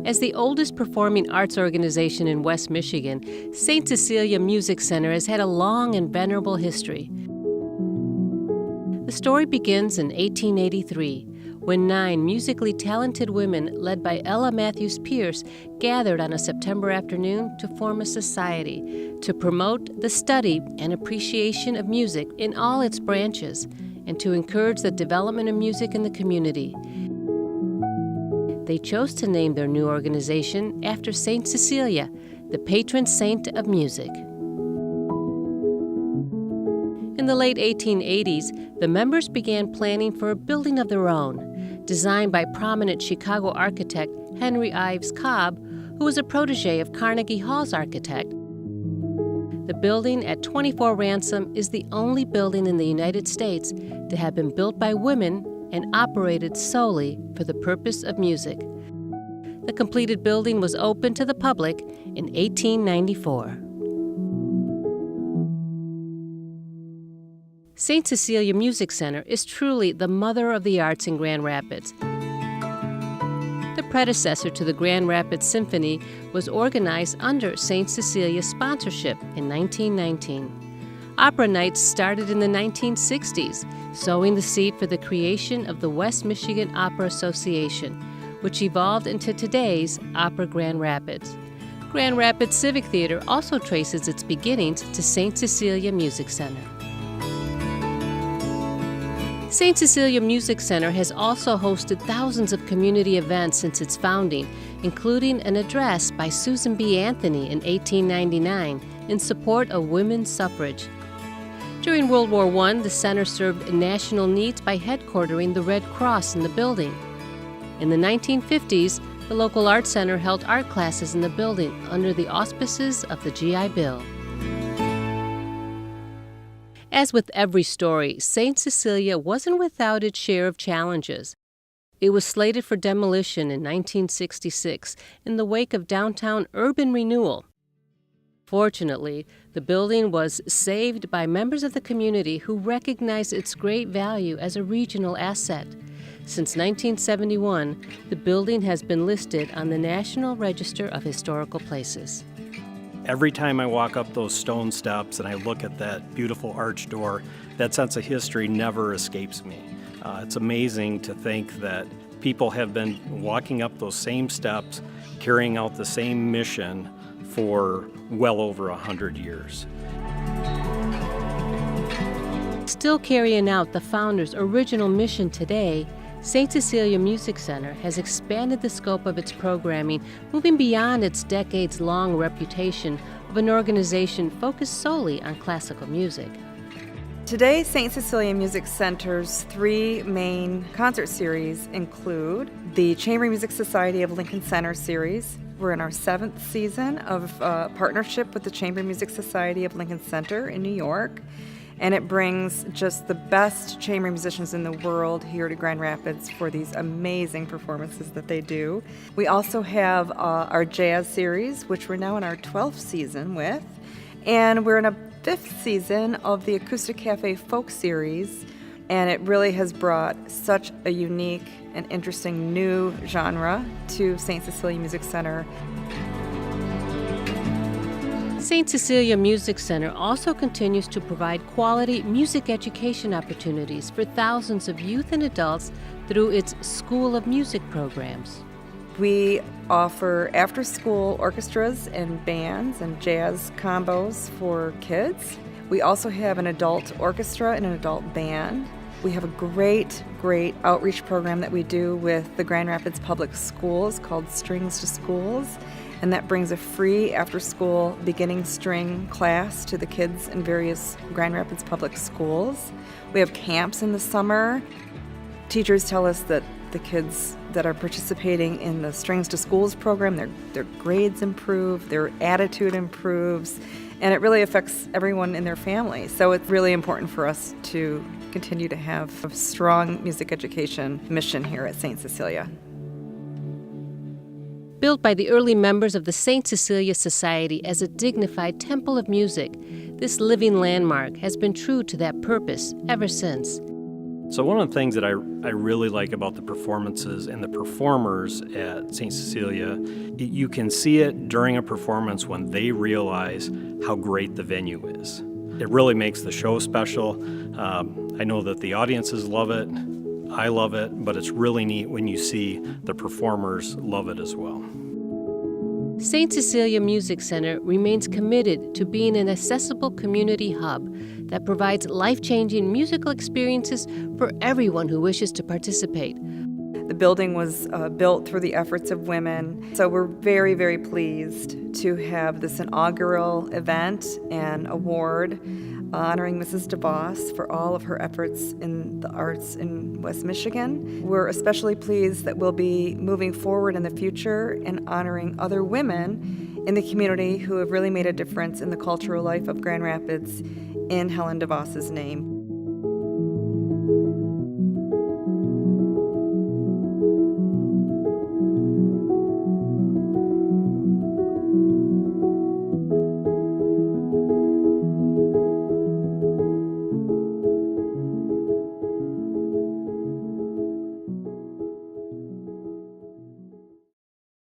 As the oldest performing arts organization in West Michigan, St. Cecilia Music Center has had a long and venerable history. The story begins in 1883, when 9 musically talented women, led by Ella Matthews Pierce, gathered on a September afternoon to form a society to promote the study and appreciation of music in all its branches and to encourage the development of music in the community. They chose to name their new organization after St. Cecilia, the patron saint of music. In the late 1880s, the members began planning for a building of their own, designed by prominent Chicago architect Henry Ives Cobb, who was a protege of Carnegie Hall's architect. The building at 24 Ransom is the only building in the United States to have been built by women and operated solely for the purpose of music. The completed building was opened to the public in 1894. St. Cecilia Music Center is truly the mother of the arts in Grand Rapids. The predecessor to the Grand Rapids Symphony was organized under St. Cecilia's sponsorship in 1919. Opera nights started in the 1960s, sowing the seed for the creation of the West Michigan Opera Association, which evolved into today's Opera Grand Rapids. Grand Rapids Civic Theater also traces its beginnings to St. Cecilia Music Center. St. Cecilia Music Center has also hosted thousands of community events since its founding, including an address by Susan B. Anthony in 1899 in support of women's suffrage. During World War I, the center served national needs by headquartering the Red Cross in the building. In the 1950s, the local art center held art classes in the building under the auspices of the GI Bill. As with every story, St. Cecilia wasn't without its share of challenges. It was slated for demolition in 1966 in the wake of downtown urban renewal. Fortunately, the building was saved by members of the community who recognized its great value as a regional asset. Since 1971, the building has been listed on the National Register of Historical Places. Every time I walk up those stone steps and I look at that beautiful arch door, that sense of history never escapes me. It's amazing to think that people have been walking up those same steps, carrying out the same mission for well over 100 years. Still carrying out the founder's original mission today, St. Cecilia Music Center has expanded the scope of its programming, moving beyond its decades-long reputation of an organization focused solely on classical music. Today, St. Cecilia Music Center's 3 main concert series include the Chamber Music Society of Lincoln Center series. We're in our 7th season of partnership with the Chamber Music Society of Lincoln Center in New York. And it brings just the best chamber musicians in the world here to Grand Rapids for these amazing performances that they do. We also have our jazz series, which we're now in our 12th season with. And we're in a 5th season of the Acoustic Cafe Folk Series. And it really has brought such a unique and interesting new genre to St. Cecilia Music Center. St. Cecilia Music Center also continues to provide quality music education opportunities for thousands of youth and adults through its School of Music programs. We offer after-school orchestras and bands and jazz combos for kids. We also have an adult orchestra and an adult band. We have a great outreach program that we do with the Grand Rapids Public Schools called Strings to Schools. And that brings a free after-school beginning string class to the kids in various Grand Rapids public schools. We have camps in the summer. Teachers tell us that the kids that are participating in the Strings to Schools program, their grades improve, their attitude improves, and it really affects everyone in their family. So it's really important for us to continue to have a strong music education mission here at St. Cecilia. Built by the early members of the St. Cecilia Society as a dignified temple of music, this living landmark has been true to that purpose ever since. So one of the things that I really like about the performances and the performers at St. Cecilia, you can see it during a performance when they realize how great the venue is. It really makes the show special. I know that the audiences love it, I love it, but it's really neat when you see the performers love it as well. St. Cecilia Music Center remains committed to being an accessible community hub that provides life-changing musical experiences for everyone who wishes to participate. The building was built through the efforts of women, so we're very, very pleased to have this inaugural event and award honoring Mrs. DeVos for all of her efforts in the arts in West Michigan. We're especially pleased that we'll be moving forward in the future and honoring other women in the community who have really made a difference in the cultural life of Grand Rapids in Helen DeVos's name.